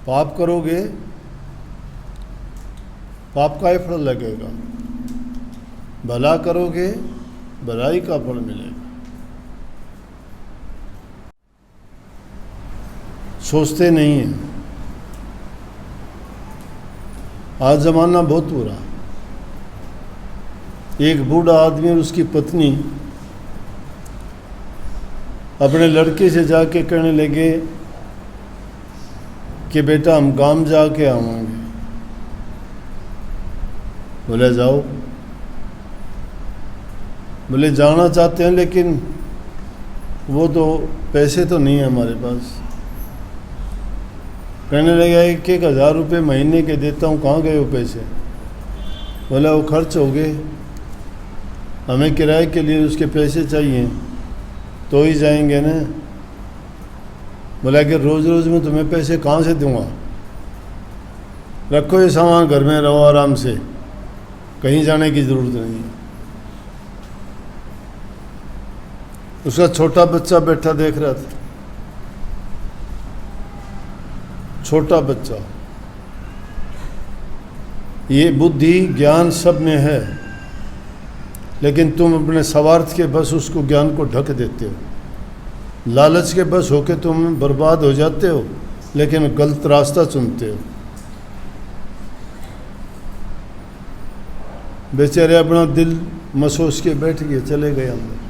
पाप करोगे, पाप का ही फल लगेगा। भला करोगे, भलाई का फल मिलेगा। सोचते नहीं हैं। आज ज़माना बहुत बुरा। एक बूढ़ा आदमी और उसकी पत्नी अपने लड़के से जाके कहने लगे कि बेटा हम गांव जाके आएंगे। बोले जाओ। बोले जाना चाहते हैं लेकिन वो तो पैसे तो नहीं है हमारे पास। कहने लगा 1,000 रुपये महीने के देता हूँ, कहाँ गए वो पैसे? बोला वो खर्च हो गए, हमें किराए के लिए उसके पैसे चाहिए तो ही जाएंगे ना। बोला कि रोज़ रोज़ मैं तुम्हें पैसे कहाँ से दूँगा? रखो ये सामान घर में, रहो आराम से, कहीं जाने की ज़रूरत नहीं है। उसका छोटा बच्चा बैठा देख रहा था। छोटा बच्चा। ये बुद्धि ज्ञान सब में है, लेकिन तुम अपने स्वार्थ के बस उसको ज्ञान को ढक देते हो। लालच के बस होके तुम बर्बाद हो जाते हो, लेकिन गलत रास्ता चुनते हो। बेचारे अपना दिल मसोस के बैठ गए, चले गए अंदर।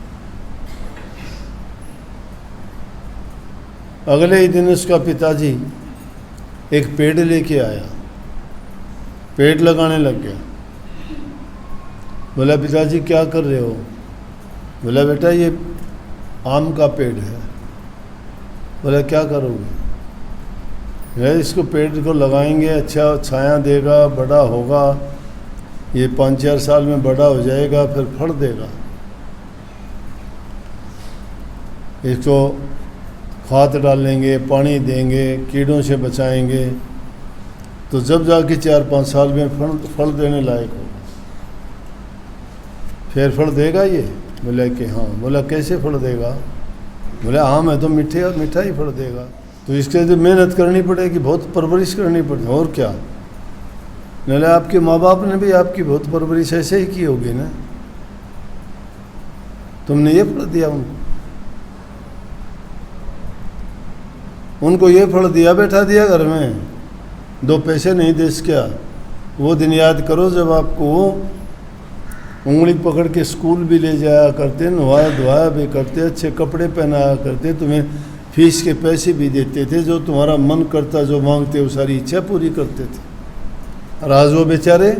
अगले ही दिन उसका पिताजी एक पेड़ लेके आया, पेड़ लगाने लग गया। बोला पिताजी क्या कर रहे हो? बोला बेटा ये आम का पेड़ है। बोला क्या करोगे? है इसको पेड़ को लगाएंगे, अच्छा छाया देगा, बड़ा होगा, ये 5-4 साल में बड़ा हो जाएगा, फिर फल देगा। इसको खाद डालेंगे, पानी देंगे, कीड़ों से बचाएंगे, तो जब जाके 4-5 साल में फल देने लायक होगा। फिर फल देगा ये? बोला कि हाँ। बोला कैसे फल देगा? बोला आम है तो मीठा ही फल देगा। तो इसके लिए मेहनत करनी पड़ेगी, बहुत परवरिश करनी पड़ेगी। और क्या? बोले आपके माँ बाप ने भी आपकी बहुत परवरिश ऐसे ही की होगी ना, तुमने ये फल दिया उनको ये फल दिया, बैठा दिया घर में, 2 पैसे नहीं दे क्या? वो दिन याद करो जब आपको वो उंगली पकड़ के स्कूल भी ले जाया करते, नहाया धोया भी करते, अच्छे कपड़े पहनाया करते, तुम्हें फीस के पैसे भी देते थे, जो तुम्हारा मन करता जो मांगते वो सारी इच्छा पूरी करते थे। और आज वो बेचारे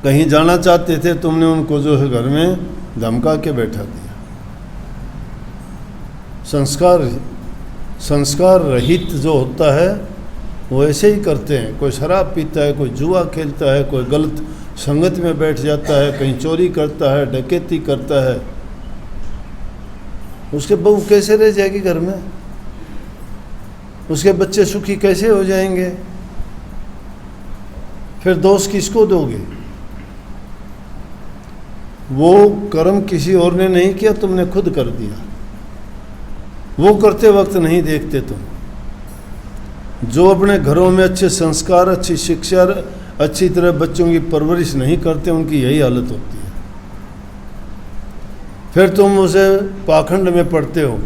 कहीं जाना चाहते थे, तुमने उनको जो है घर में धमका के बैठा दिया। संस्कार रहित जो होता है वो ऐसे ही करते हैं। कोई शराब पीता है, कोई जुआ खेलता है, कोई गलत संगत में बैठ जाता है, कहीं चोरी करता है, डकैती करता है। उसके बहू कैसे रह जाएगी घर में? उसके बच्चे सुखी कैसे हो जाएंगे? फिर दोष किसको दोगे? वो कर्म किसी और ने नहीं किया, तुमने खुद कर दिया। वो करते वक्त नहीं देखते तुम। जो अपने घरों में अच्छे संस्कार, अच्छी शिक्षा, अच्छी तरह बच्चों की परवरिश नहीं करते, उनकी यही हालत होती है। फिर तुम उसे पाखंड में पढ़ते हो,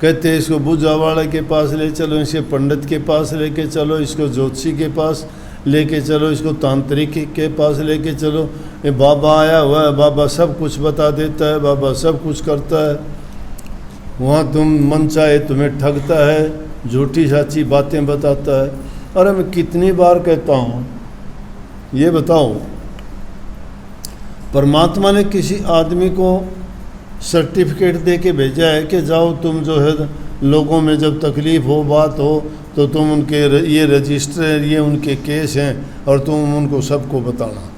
कहते इसको बूझा वाले के पास ले चलो, इसे पंडित के पास लेके चलो, इसको ज्योतिषी के पास लेके चलो, इसको तांत्रिक के पास लेके चलो, ये बाबा आया हुआ है, बाबा सब कुछ बता देता है, बाबा सब कुछ करता है। वहाँ तुम मन चाहे तुम्हें ठगता है, झूठी साची बातें बताता है। अरे मैं कितनी बार कहता हूँ, ये बताओ, परमात्मा ने किसी आदमी को सर्टिफिकेट दे के भेजा है कि जाओ तुम जो है लोगों में जब तकलीफ़ हो, बात हो, तो तुम उनके ये रजिस्टर, ये उनके केस हैं और तुम उनको सबको बताना?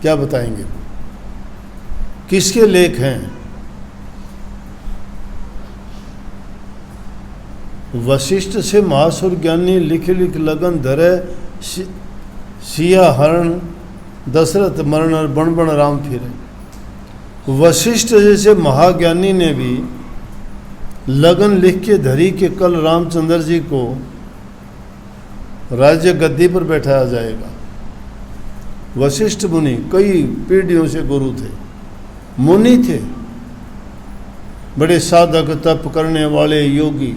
क्या बताएंगे? किसके लेख हैं? वशिष्ठ से महासुर ज्ञानी लिख लिख लगन धरे, सिया हरण दशरथ मरण बण बण राम फिरे। वशिष्ठ जैसे महाज्ञानी ने भी लगन लिख के धरी के कल रामचंद्र जी को राज्य गद्दी पर बैठाया जाएगा। वशिष्ठ मुनि कई पीढ़ियों से गुरु थे, मुनि थे, बड़े साधक तप करने वाले योगी,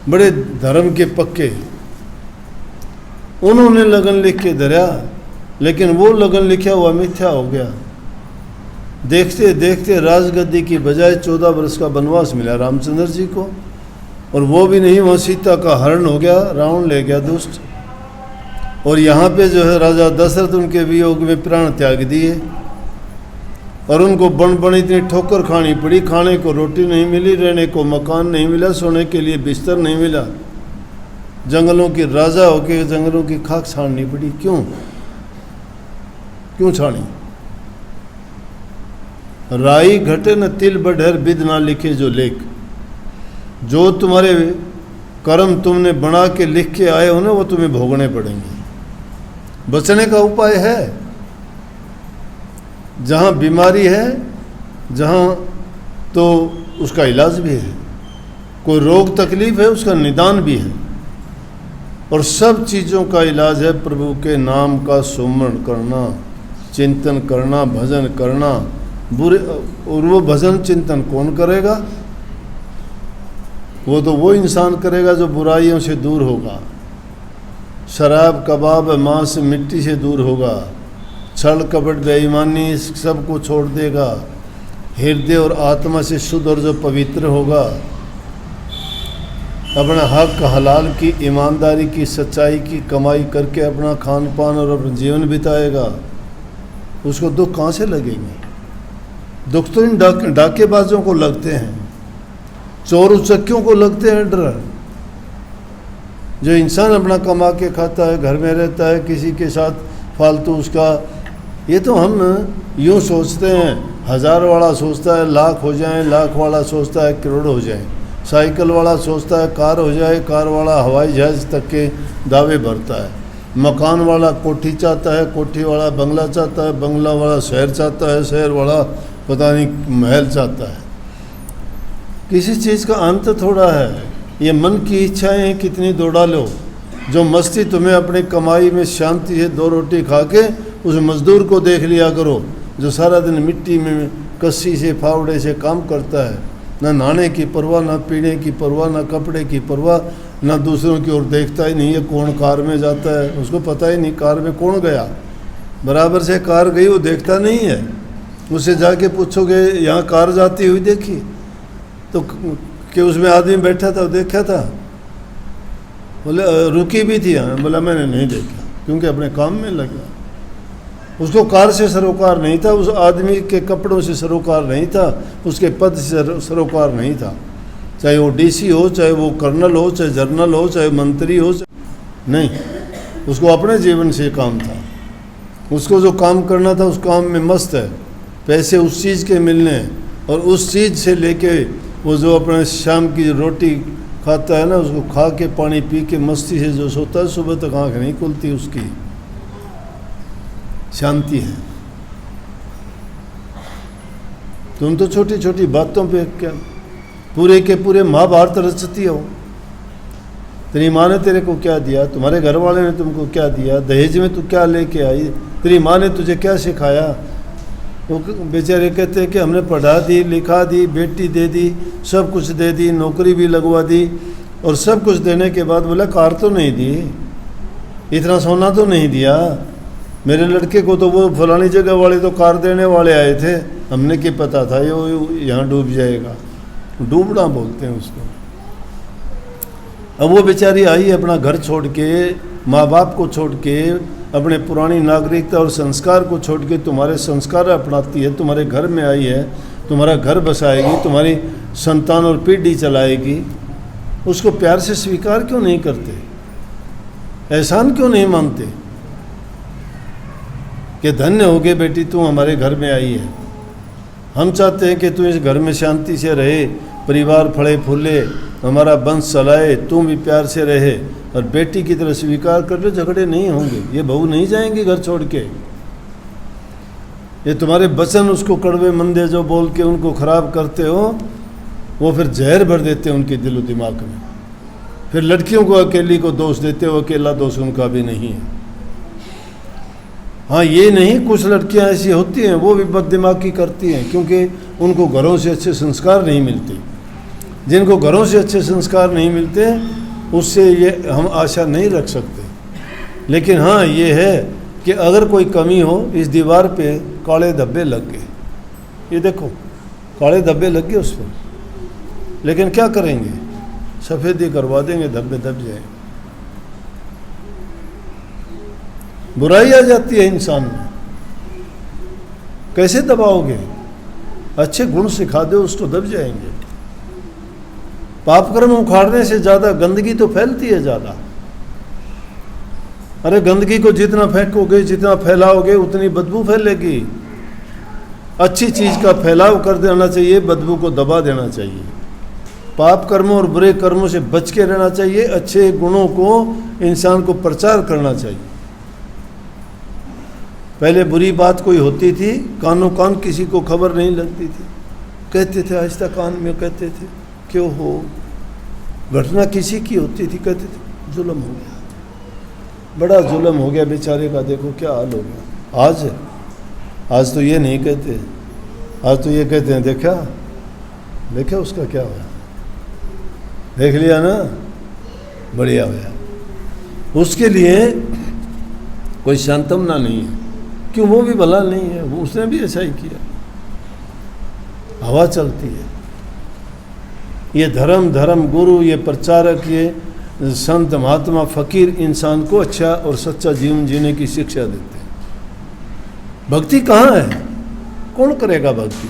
बड़े धर्म के पक्के। उन्होंने लगन लिख के धरा, लेकिन वो लगन लिखा हुआ मिथ्या हो गया। देखते देखते राजगद्दी की बजाय 14 वर्ष का वनवास मिला रामचंद्र जी को, और वो भी नहीं, वहाँ सीता का हरण हो गया, रावण ले गया दुष्ट। और यहाँ पे जो है राजा दशरथ उनके वियोग में प्राण त्याग दिए, और उनको बन बन इतनी ठोकर खानी पड़ी, खाने को रोटी नहीं मिली, रहने को मकान नहीं मिला, सोने के लिए बिस्तर नहीं मिला, जंगलों की राजा होके जंगलों की खाक छाननी पड़ी। क्यों क्यों छानी? राई घटे न तिल बढ़र बिद ना लिखे जो लेख। जो तुम्हारे कर्म तुमने बना के लिख के आए हो ना, वो तुम्हें भोगने पड़ेंगे। बचने का उपाय है, जहाँ बीमारी है, जहाँ तो उसका इलाज भी है, कोई रोग तकलीफ है उसका निदान भी है, और सब चीज़ों का इलाज है प्रभु के नाम का सुमरण करना, चिंतन करना, भजन करना। बुरे, और वो भजन चिंतन कौन करेगा? वो तो वो इंसान करेगा जो बुराइयों से दूर होगा, शराब कबाब मांस मिट्टी से दूर होगा, छल कपट बेईमानी सबको छोड़ देगा, हृदय और आत्मा से शुद्ध और जो पवित्र होगा, अपना हक हलाल की, ईमानदारी की, सच्चाई की कमाई करके अपना खान पान और अपना जीवन बिताएगा, उसको दुख कहाँ से लगेंगे? दुख तो इन डाकेबाजों को लगते हैं, चोर उचक्कियों को लगते हैं डर। जो इंसान अपना कमा के खाता है, घर में रहता है, किसी के साथ फालतू उसका, ये तो हम यूँ सोचते हैं, 1000 वाला सोचता है लाख हो जाए, लाख वाला सोचता है करोड़ हो जाए, साइकिल वाला सोचता है कार हो जाए, कार वाला हवाई जहाज तक के दावे भरता है, मकान वाला कोठी चाहता है, कोठी वाला बंगला चाहता है, बंगला वाला शहर चाहता है, शहर वाला पता नहीं महल चाहता है। किसी चीज़ का अंत थोड़ा है। ये मन की इच्छाएं कितनी दौड़ा लो। जो मस्ती तुम्हें अपने कमाई में शांति है, 2 रोटी खा के उस मजदूर को देख लिया करो जो सारा दिन मिट्टी में कस्सी से फावड़े से काम करता है, ना नहाने की परवाह, ना पीने की परवाह, ना कपड़े की परवाह, ना दूसरों की ओर देखता ही नहीं है कौन कार में जाता है, उसको पता ही नहीं कार में कौन गया, बराबर से कार गई वो देखता नहीं है। उससे जाके पूछोगे यहाँ कार जाती हुई देखी तो कि उसमें आदमी बैठा था, देखा था? बोले रुकी भी थी यहाँ। बोला मैंने नहीं देखा, क्योंकि अपने काम में लगा। उसको कार से सरोकार नहीं था, उस आदमी के कपड़ों से सरोकार नहीं था, उसके पद से सरोकार नहीं था, चाहे वो डीसी हो, चाहे वो कर्नल हो, चाहे जर्नल हो, चाहे मंत्री हो, नहीं, उसको अपने जीवन से काम था। उसको जो काम करना था उस काम में मस्त है, पैसे उस चीज़ के मिलने, और उस चीज़ से लेके वो जो अपने शाम की रोटी खाता है ना, उसको खा के पानी पी के मस्ती से जो सोता है, सुबह तक आँख नहीं खुलती, उसकी शांति है। तुम तो छोटी छोटी बातों पे क्या पूरे के पूरे महाभारत रचती हो। तेरी माँ ने तेरे को क्या दिया, तुम्हारे घर वाले ने तुमको क्या दिया, दहेज में तू क्या लेके आई, तेरी माँ ने तुझे क्या सिखाया। वो बेचारे कहते हैं कि हमने पढ़ा दी, लिखा दी, बेटी दे दी, सब कुछ दे दी, नौकरी भी लगवा दी, और सब कुछ देने के बाद बोला कार तो नहीं दी, इतना सोना तो नहीं दिया, मेरे लड़के को तो वो फलानी जगह वाले तो कार देने वाले आए थे, हमने क्या पता था ये यहाँ डूब जाएगा। डूबना बोलते हैं उसको। अब वो बेचारी आई अपना घर छोड़ के, माँ बाप को छोड़ के, अपने पुरानी नागरिकता और संस्कार को छोड़ के तुम्हारे संस्कार अपनाती है, तुम्हारे घर में आई है, तुम्हारा घर बसाएगी, तुम्हारी संतान और पीढ़ी चलाएगी। उसको प्यार से स्वीकार क्यों नहीं करते, एहसान क्यों नहीं मानते कि धन्य हो गए बेटी तू हमारे घर में आई है। हम चाहते हैं कि तू इस घर में शांति से रहे, परिवार फले फूले, हमारा वंश चलाए, तू भी प्यार से रहे, और बेटी की तरह स्वीकार कर लो, झगड़े नहीं होंगे, ये बहू नहीं जाएंगे घर छोड़ के। ये तुम्हारे वचन उसको कड़वे मंदे जो बोल के उनको खराब करते हो, वो फिर जहर भर देते हैं उनके दिलो दिमाग में। फिर लड़कियों को अकेली को दोष देते हो, अकेला दोष उनका भी नहीं है। हाँ ये नहीं, कुछ लड़कियां ऐसी होती हैं वो भी बददिमागी करती हैं, क्योंकि उनको घरों से अच्छे संस्कार नहीं मिलते। जिनको घरों से अच्छे संस्कार नहीं मिलते उससे ये हम आशा नहीं रख सकते। लेकिन हाँ ये है कि अगर कोई कमी हो, इस दीवार पे काले धब्बे लग गए, ये देखो काले धब्बे लग गए उस पर, लेकिन क्या करेंगे, सफ़ेदी करवा देंगे, धब्बे दब जाएंगे। बुराई आ जाती है इंसान में, कैसे दबाओगे? अच्छे गुण सिखा दो उसको, दब जाएंगे। पाप कर्म उखाड़ने से ज़्यादा गंदगी तो फैलती है ज़्यादा। अरे गंदगी को जितना फेंकोगे, जितना फैलाओगे, उतनी बदबू फैलेगी। अच्छी चीज़ का फैलाव कर देना चाहिए, बदबू को दबा देना चाहिए। पाप कर्मों और बुरे कर्मों से बच के रहना चाहिए, अच्छे गुणों को इंसान को प्रचार करना चाहिए। पहले बुरी बात कोई होती थी, कानों कान किसी को खबर नहीं लगती थी, कहते थे आहिस्ता कान में, कहते थे क्यों हो, घटना किसी की होती थी, कहते थे जुल्म हो गया, बड़ा जुल्म हो गया बेचारे का, देखो क्या हाल हो गया। आज तो ये नहीं कहते, आज तो ये कहते हैं देखा उसका क्या हुआ, देख लिया ना, बढ़िया हुआ। उसके लिए कोई शांतमना नहीं है, क्यों, वो भी भला नहीं है, वो उसने भी ऐसा ही किया। हवा चलती है। ये धर्म गुरु, ये प्रचारक, ये संत महात्मा फकीर इंसान को अच्छा और सच्चा जीवन जीने की शिक्षा देते हैं। भक्ति कहाँ है, कौन करेगा भक्ति?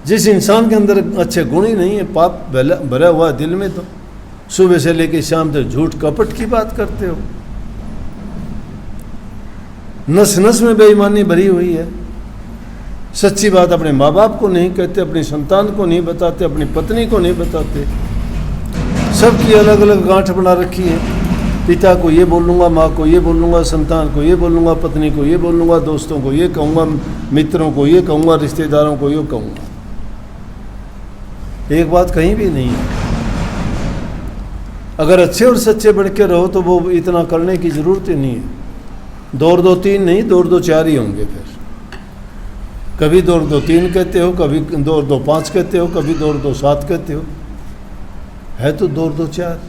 जिस इंसान के अंदर अच्छे गुण ही नहीं है, पाप भरा हुआ दिल में, तो सुबह से लेकर शाम तक झूठ कपट की बात करते हो, नस नस में बेईमानी भरी हुई है। सच्ची बात अपने माँ बाप को नहीं कहते, अपनी संतान को नहीं बताते, अपनी पत्नी को नहीं बताते, सबकी अलग अलग गांठ बना रखी है। पिता को ये बोलूँगा, माँ को ये बोलूँगा, संतान को ये बोलूँगा, पत्नी को ये बोलूँगा, दोस्तों को ये कहूँगा, मित्रों को ये कहूँगा, रिश्तेदारों को ये कहूँगा। एक बात कहीं भी नहीं है। अगर अच्छे और सच्चे बन के रहो तो वो इतना करने की ज़रूरत ही नहीं है। 2 और 2 3 नहीं, 2 और 2 4 ही होंगे। फिर कभी 2 और 2 3 कहते हो, कभी 2 और 2 5 कहते हो, कभी 2 और 2 7 कहते हो, है तो 2 और 2 4।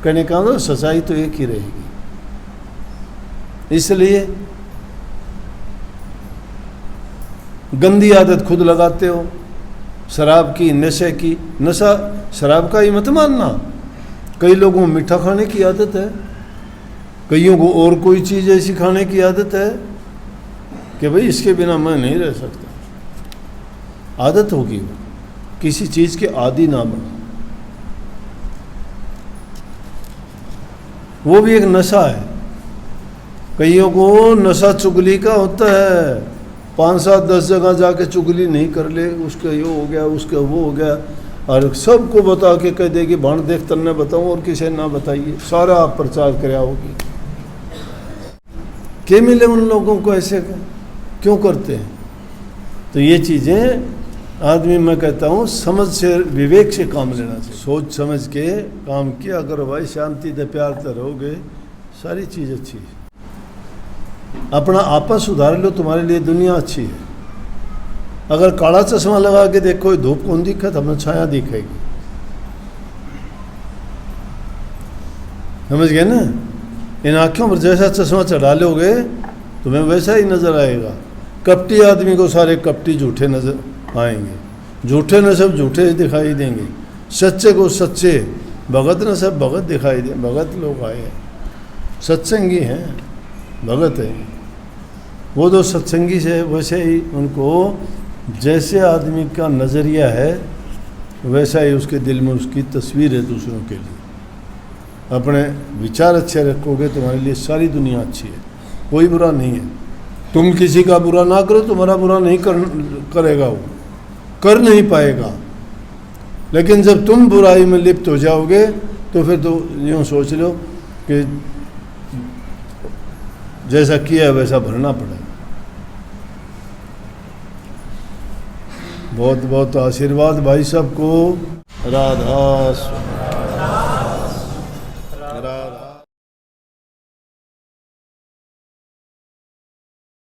कहने का मतलब सच्चाई तो एक ही रहेगी। इसलिए गंदी आदत खुद लगाते हो, शराब की, नशे की। नशा शराब का ही मत मानना, कई लोगों को मीठा खाने की आदत है, कईयों को और कोई चीज़ ऐसी खाने की आदत है कि भाई इसके बिना मैं नहीं रह सकता। आदत होगी, वो किसी चीज़ के आदी ना बनो, वो भी एक नशा है। कईयों को नशा चुगली का होता है, 5 7 10 जगह जाके चुगली नहीं कर ले, उसका ये हो गया, उसका वो हो गया, और सबको बता के कह देगी भाण देख तन्ने बताऊँ और किसी ना बताइए, सारा आप प्रचार कराया होगी। क्या मिले उन लोगों को, ऐसे क्यों करते हैं? तो ये चीज़ें आदमी, मैं कहता हूँ, समझ से, विवेक से काम लेना चाहिए। सोच समझ के काम किया अगर भाई, शांति से प्यार से रहोगे, सारी चीज़ अच्छी है। अपना आपस सुधार लो, तुम्हारे लिए दुनिया अच्छी है। अगर काला चश्मा लगा के देखो, धूप कौन दिखा, हमें छाया दिखेगी। समझ गए ना? इन आँखों पर जैसा चश्मा चढ़ा लोगे तुम्हें वैसा ही नज़र आएगा। कपटी आदमी को सारे कपटी झूठे नज़र आएंगे, झूठे न सब झूठे दिखाई देंगे, सच्चे को सच्चे, भगत न सब भगत दिखाई दे। भगत लोग आए हैं, सत्संगी हैं, भगत है। वो तो सत्संगी से वैसे ही उनको, जैसे आदमी का नज़रिया है वैसा ही उसके दिल में उसकी तस्वीर है दूसरों के लिए। अपने विचार अच्छे रखोगे, तुम्हारे लिए सारी दुनिया अच्छी है, कोई बुरा नहीं है। तुम किसी का बुरा ना करो, तुम्हारा बुरा नहीं करेगा, वो कर नहीं पाएगा। लेकिन जब तुम बुराई में लिप्त हो जाओगे तो फिर तो यूँ सोच लो कि जैसा किया है वैसा भरना पड़ेगा। बहुत बहुत आशीर्वाद भाई सबको। राधा राधा।